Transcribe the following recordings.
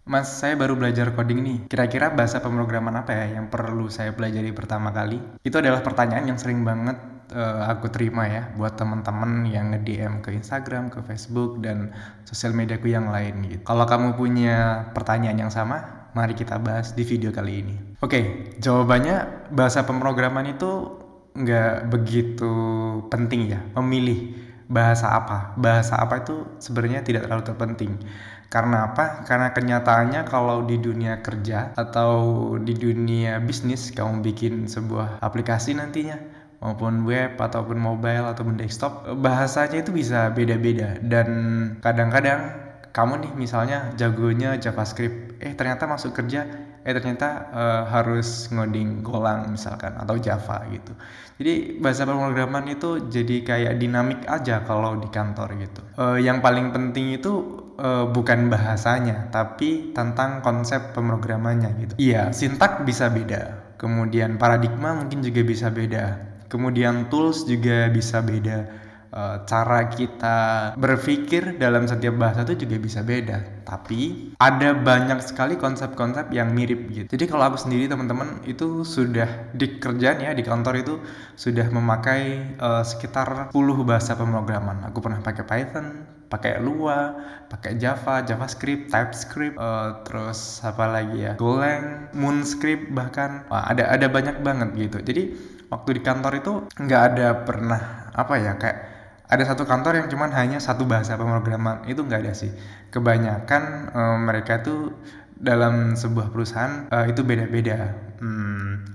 Mas, saya baru belajar coding nih. Kira-kira bahasa pemrograman apa ya yang perlu saya pelajari pertama kali? Itu adalah pertanyaan yang sering banget aku terima ya buat teman-teman yang nge-DM ke Instagram, ke Facebook, dan sosial mediaku yang lain gitu. Kalau kamu punya pertanyaan yang sama, mari kita bahas di video kali ini. Oke, jawabannya bahasa pemrograman itu nggak begitu penting ya. Memilih bahasa apa itu sebenarnya tidak terlalu terpenting. Karena apa? Karena kenyataannya kalau di dunia kerja atau di dunia bisnis kamu bikin sebuah aplikasi nantinya maupun web ataupun mobile ataupun desktop, bahasanya itu bisa beda-beda. Dan kadang-kadang kamu nih misalnya jagonya JavaScript, ternyata masuk kerja ternyata harus ngoding Golang misalkan atau Java gitu. Jadi bahasa pemrograman itu jadi kayak dinamik aja kalau di kantor gitu. Yang paling penting itu bukan bahasanya, tapi tentang konsep pemrogramannya gitu. Iya, sintak bisa beda, kemudian paradigma mungkin juga bisa beda, kemudian tools juga bisa beda. Cara kita berpikir dalam setiap bahasa itu juga bisa beda, tapi ada banyak sekali konsep-konsep yang mirip gitu. Jadi kalau aku sendiri teman-teman itu sudah di kerjaan ya, di kantor itu sudah memakai sekitar 10 bahasa pemrograman. Aku pernah pakai Python, pakai Lua, pakai Java, JavaScript, TypeScript, terus apa lagi ya, Golang, Moonscript, bahkan ada banyak banget gitu. Jadi waktu di kantor itu nggak ada pernah apa ya, kayak ada satu kantor yang cuman hanya satu bahasa pemrograman, itu nggak ada sih. Kebanyakan mereka tuh dalam sebuah perusahaan itu beda-beda.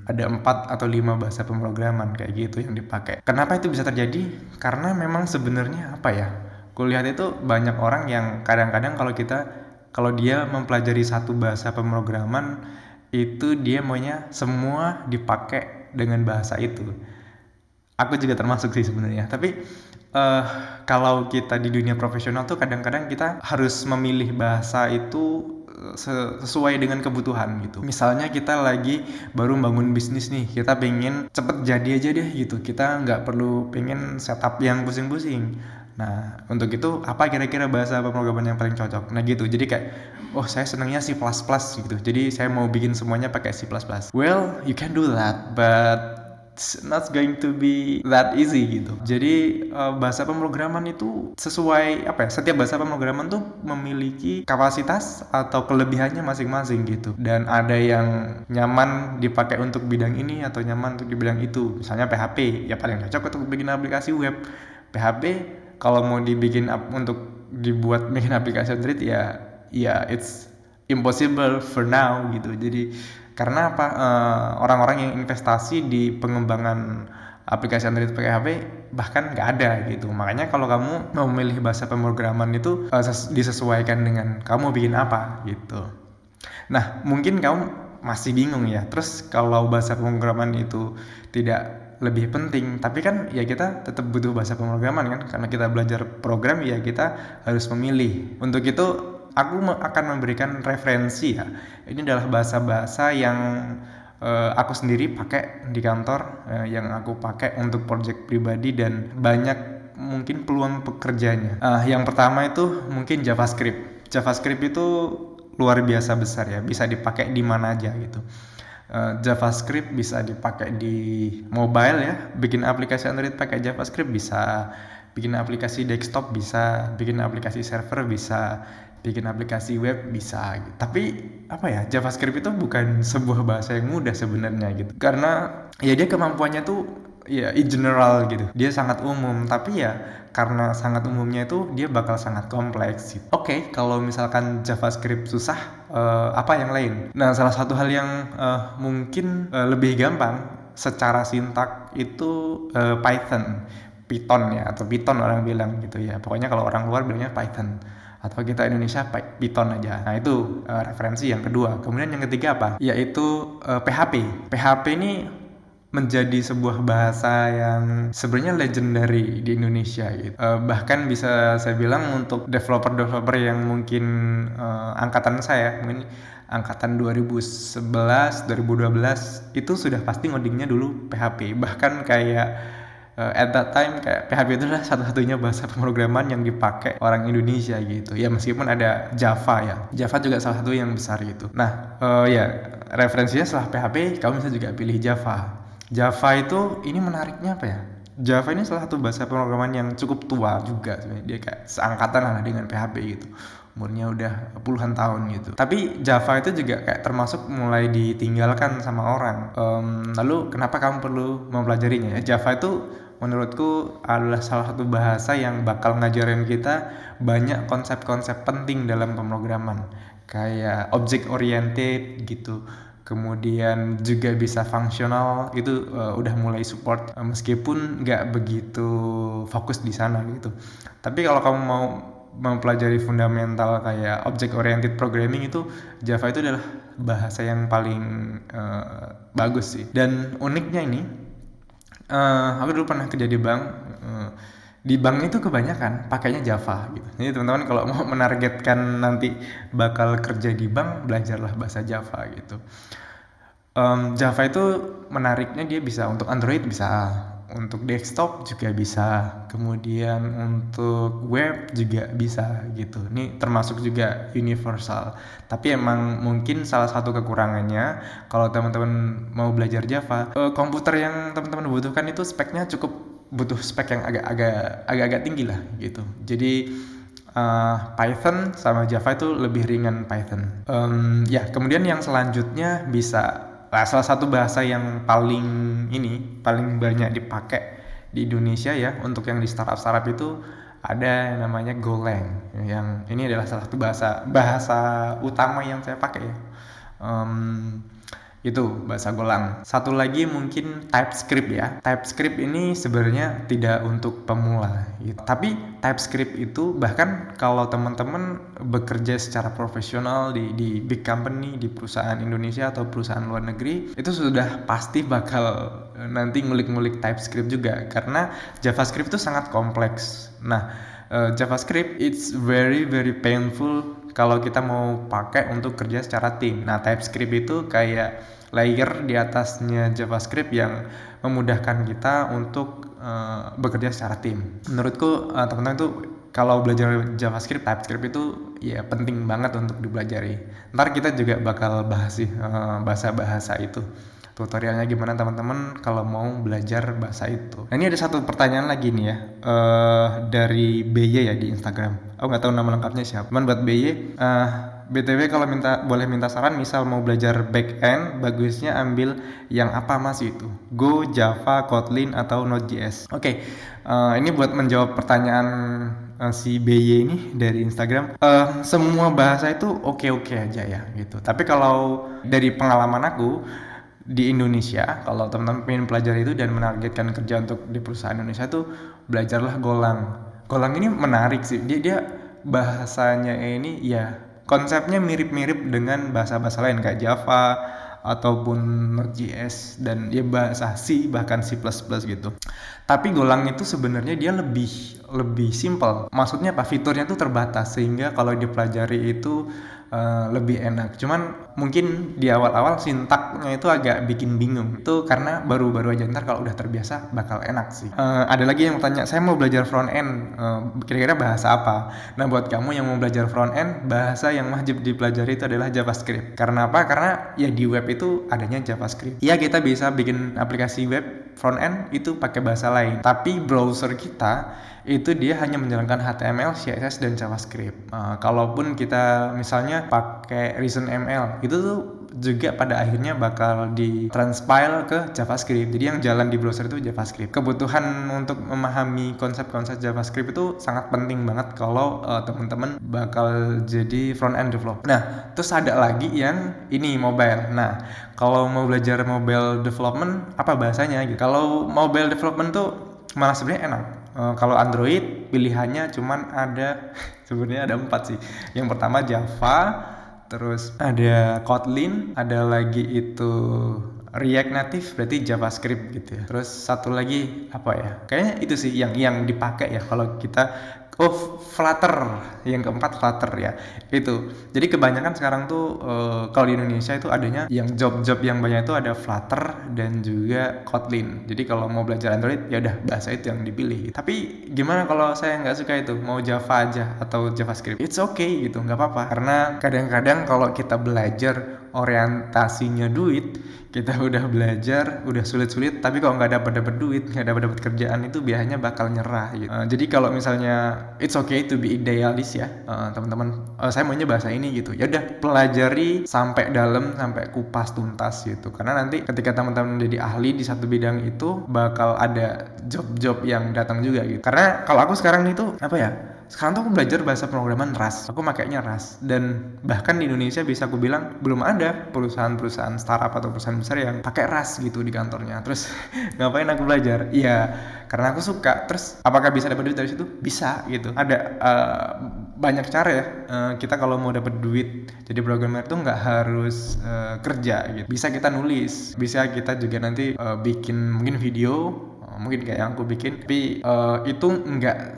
Ada 4 atau 5 bahasa pemrograman kayak gitu yang dipakai. Kenapa itu bisa terjadi? Karena memang sebenarnya apa ya, kulihat itu banyak orang yang kadang-kadang kalau dia mempelajari satu bahasa pemrograman itu dia maunya semua dipakai dengan bahasa itu. Aku juga termasuk sih sebenarnya, tapi kalau kita di dunia profesional tuh kadang-kadang kita harus memilih bahasa itu sesuai dengan kebutuhan gitu. Misalnya kita lagi baru bangun bisnis nih, kita pengen cepet jadi aja deh gitu, kita nggak perlu pengen setup yang pusing-pusing. Nah untuk itu apa kira-kira bahasa pemrograman yang paling cocok? Nah gitu, jadi kayak saya senangnya C++ gitu, jadi saya mau bikin semuanya pakai C++. Well, you can do that, but it's not going to be that easy gitu. Jadi bahasa pemrograman itu sesuai apa ya? Setiap bahasa pemrograman tuh memiliki kapasitas atau kelebihannya masing-masing gitu. Dan ada yang nyaman dipakai untuk bidang ini atau nyaman untuk di bidang itu. Misalnya PHP, ya paling cocok untuk bikin aplikasi web. PHP kalau mau untuk dibuat bikin aplikasi Android ya it's impossible for now gitu. Jadi karena apa, orang-orang yang investasi di pengembangan aplikasi Android pakai HP bahkan nggak ada gitu. Makanya kalau kamu mau memilih bahasa pemrograman itu disesuaikan dengan kamu bikin apa gitu. Nah mungkin kamu masih bingung ya, terus kalau bahasa pemrograman itu tidak lebih penting, tapi kan ya kita tetap butuh bahasa pemrograman kan, karena kita belajar program ya kita harus memilih. Untuk itu aku akan memberikan referensi ya. Ini adalah bahasa-bahasa yang aku sendiri pakai di kantor, yang aku pakai untuk project pribadi dan banyak mungkin peluang pekerjaannya. Yang pertama itu mungkin JavaScript. JavaScript itu luar biasa besar ya, bisa dipakai di mana aja gitu. JavaScript bisa dipakai di mobile ya, bikin aplikasi Android pakai JavaScript bisa, bikin aplikasi desktop bisa, bikin aplikasi server bisa, bikin aplikasi web bisa gitu. Tapi apa ya, JavaScript itu bukan sebuah bahasa yang mudah sebenarnya gitu, karena ya dia kemampuannya tuh ya in general gitu, dia sangat umum, tapi ya karena sangat umumnya itu dia bakal sangat kompleks gitu. Oke, kalau misalkan JavaScript susah, apa yang lain? Nah salah satu hal yang mungkin lebih gampang secara sintak itu Python ya, atau Python orang bilang gitu ya, pokoknya kalau orang luar bilangnya Python, atau kita Indonesia Python aja. Nah itu referensi yang kedua. Kemudian yang ketiga apa? Yaitu PHP. PHP ini menjadi sebuah bahasa yang sebenarnya legendary di Indonesia gitu. Bahkan bisa saya bilang untuk developer-developer yang mungkin angkatan saya, mungkin angkatan 2011, 2012 itu sudah pasti ngodingnya dulu PHP. Bahkan kayak At that time kayak PHP itu adalah satu-satunya bahasa pemrograman yang dipakai orang Indonesia gitu ya, meskipun ada Java ya, Java juga salah satu yang besar gitu. Nah ya referensinya setelah PHP kamu bisa juga pilih Java. Java itu ini menariknya apa ya, Java ini salah satu bahasa pemrograman yang cukup tua juga sebenarnya, dia kayak seangkatan lah dengan PHP gitu, umurnya udah puluhan tahun gitu. Tapi Java itu juga kayak termasuk mulai ditinggalkan sama orang. Lalu kenapa kamu perlu mempelajarinya ya? Java itu menurutku adalah salah satu bahasa yang bakal ngajarin kita banyak konsep-konsep penting dalam pemrograman, kayak object oriented gitu. Kemudian juga bisa fungsional, itu udah mulai support meskipun nggak begitu fokus di sana gitu. Tapi kalau kamu mau mempelajari fundamental kayak object oriented programming, itu Java itu adalah bahasa yang paling bagus sih. Dan uniknya ini, aku dulu pernah kerja di bank. Di bank itu kebanyakan pakainya Java gitu. Jadi teman-teman kalau mau menargetkan nanti bakal kerja di bank, belajarlah bahasa Java gitu. Java itu menariknya dia bisa untuk Android, bisa untuk desktop juga bisa, kemudian untuk web juga bisa gitu. Ini termasuk juga universal. Tapi emang mungkin salah satu kekurangannya kalau teman-teman mau belajar Java, komputer yang teman-teman butuhkan itu speknya cukup butuh spek yang agak tinggi lah gitu. Jadi Python sama Java itu lebih ringan Python. Ya kemudian yang selanjutnya bisa salah satu bahasa yang paling banyak dipakai di Indonesia ya, untuk yang di startup itu ada yang namanya Golang. Yang ini adalah salah satu bahasa utama yang saya pakai ya. Itu bahasa Golang. Satu lagi mungkin TypeScript ya. TypeScript ini sebenarnya tidak untuk pemula gitu. Tapi TypeScript itu bahkan kalau teman-teman bekerja secara profesional di big company, di perusahaan Indonesia atau perusahaan luar negeri, itu sudah pasti bakal nanti ngulik-ngulik TypeScript juga, karena JavaScript itu sangat kompleks. Nah, JavaScript it's very very painful kalau kita mau pakai untuk kerja secara tim. Nah, TypeScript itu kayak layer di atasnya JavaScript yang memudahkan kita untuk bekerja secara tim. Menurutku teman-teman tuh kalau belajar JavaScript, TypeScript itu ya penting banget untuk dipelajari. Ntar kita juga bakal bahas sih bahasa-bahasa itu. Tutorialnya gimana teman-teman kalau mau belajar bahasa itu. Nah, ini ada satu pertanyaan lagi nih ya, dari BY ya di Instagram. Aku nggak tahu nama lengkapnya siapa. Cuman buat BY, BTW kalau boleh minta saran, misal mau belajar back end, bagusnya ambil yang apa mas itu? Go, Java, Kotlin, atau Node.js? Oke, ini buat menjawab pertanyaan si BY ini dari Instagram. Semua bahasa itu oke-oke aja ya gitu. Tapi kalau dari pengalaman aku di Indonesia, kalau teman-teman pengen pelajari itu dan menargetkan kerja untuk di perusahaan Indonesia tuh, belajarlah Golang. Golang ini menarik sih. Dia bahasanya ini ya konsepnya mirip-mirip dengan bahasa-bahasa lain kayak Java ataupun Node.js dan ya bahasa C, bahkan C++ gitu. Tapi Golang itu sebenarnya dia lebih simple. Maksudnya apa? Fiturnya tuh terbatas sehingga kalau dipelajari itu lebih enak. Cuman mungkin di awal-awal sintaknya itu agak bikin bingung. Itu karena baru-baru aja, ntar kalau udah terbiasa bakal enak sih. Ada lagi yang tanya, saya mau belajar front end, kira-kira bahasa apa? Nah, buat kamu yang mau belajar front end, bahasa yang wajib dipelajari itu adalah JavaScript. Karena apa? Karena ya di web itu adanya JavaScript. Ya kita bisa bikin aplikasi web front end itu pakai bahasa lain. Tapi browser kita itu dia hanya menjalankan HTML, CSS, dan JavaScript. Kalaupun kita misalnya pakai ReasonML, itu tuh juga pada akhirnya bakal ditranspile ke JavaScript. Jadi yang jalan di browser itu JavaScript. Kebutuhan untuk memahami konsep-konsep JavaScript itu sangat penting banget kalau teman-teman bakal jadi front-end developer. Nah, terus ada lagi yang ini mobile. Nah, kalau mau belajar mobile development, apa bahasanya gitu. Kalau mobile development tuh malah sebenarnya enak. Kalau Android pilihannya cuman ada sebenarnya ada 4 sih. Yang pertama Java, terus ada Kotlin, ada lagi itu React Native, berarti JavaScript gitu ya. Terus satu lagi apa ya? Kayaknya itu sih yang dipakai ya kalau kita Oh, Flutter. Yang keempat Flutter ya. Itu. Jadi kebanyakan sekarang tuh kalau di Indonesia itu adanya yang job-job yang banyak itu ada Flutter dan juga Kotlin. Jadi kalau mau belajar Android ya udah bahasa itu yang dipilih. Tapi gimana kalau saya nggak suka itu, mau Java aja atau JavaScript? It's okay gitu, nggak apa-apa. Karena kadang-kadang kalau kita belajar orientasinya duit, kita udah belajar udah sulit-sulit tapi kok nggak dapat duit, nggak dapat kerjaan, itu biasanya bakal nyerah gitu. Jadi kalau misalnya it's okay to be idealis ya, teman-teman, saya maunya bahasa ini gitu, ya udah pelajari sampai dalam, sampai kupas tuntas gitu, karena nanti ketika teman-teman jadi ahli di satu bidang itu bakal ada job-job yang datang juga gitu. Karena kalau aku sekarang itu apa ya, sekarang tuh aku belajar bahasa pemrograman Rust, aku makainya Rust, dan bahkan di Indonesia bisa aku bilang belum ada perusahaan-perusahaan startup atau perusahaan besar yang pakai Rust gitu di kantornya. Terus ngapain aku belajar? Iya, karena aku suka. Terus apakah bisa dapat duit dari situ? Bisa gitu. Ada banyak cara ya. Kita kalau mau dapat duit jadi programmer itu nggak harus kerja gitu. Bisa kita nulis, bisa kita juga nanti bikin mungkin video, mungkin kayak yang aku bikin, tapi itu nggak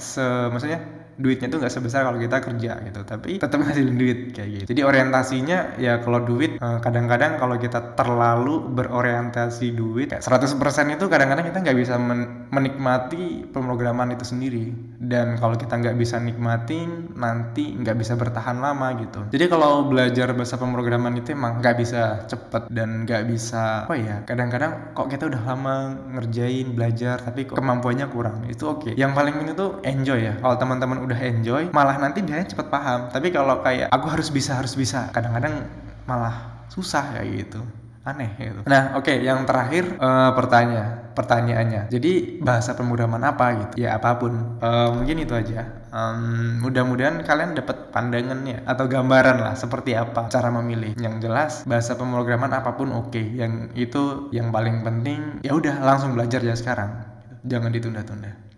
maksudnya duitnya tuh nggak sebesar kalau kita kerja gitu, tapi tetap ngasilin duit kayak gitu. Jadi orientasinya ya, kalau duit kadang-kadang kalau kita terlalu berorientasi duit kayak 100% itu kadang-kadang kita nggak bisa menikmati pemrograman itu sendiri, dan kalau kita nggak bisa nikmatin nanti nggak bisa bertahan lama gitu. Jadi kalau belajar bahasa pemrograman itu emang nggak bisa cepet dan nggak bisa apa ya, kadang-kadang kok kita udah lama ngerjain belajar tapi kok kemampuannya kurang. Itu oke. Yang paling penting itu enjoy ya. Kalau teman-teman udah enjoy, malah nanti biasanya cepet paham. Tapi kalau kayak aku harus bisa, kadang-kadang malah susah ya gitu, aneh gitu. Nah oke, yang terakhir pertanyaannya, jadi bahasa pemrograman apa gitu ya, apapun. Mungkin itu aja. Mudah-mudahan kalian dapat pandangannya atau gambaran lah seperti apa cara memilih. Yang jelas bahasa pemrograman apapun oke. Yang itu yang paling penting, ya udah langsung belajar ya sekarang, jangan ditunda-tunda.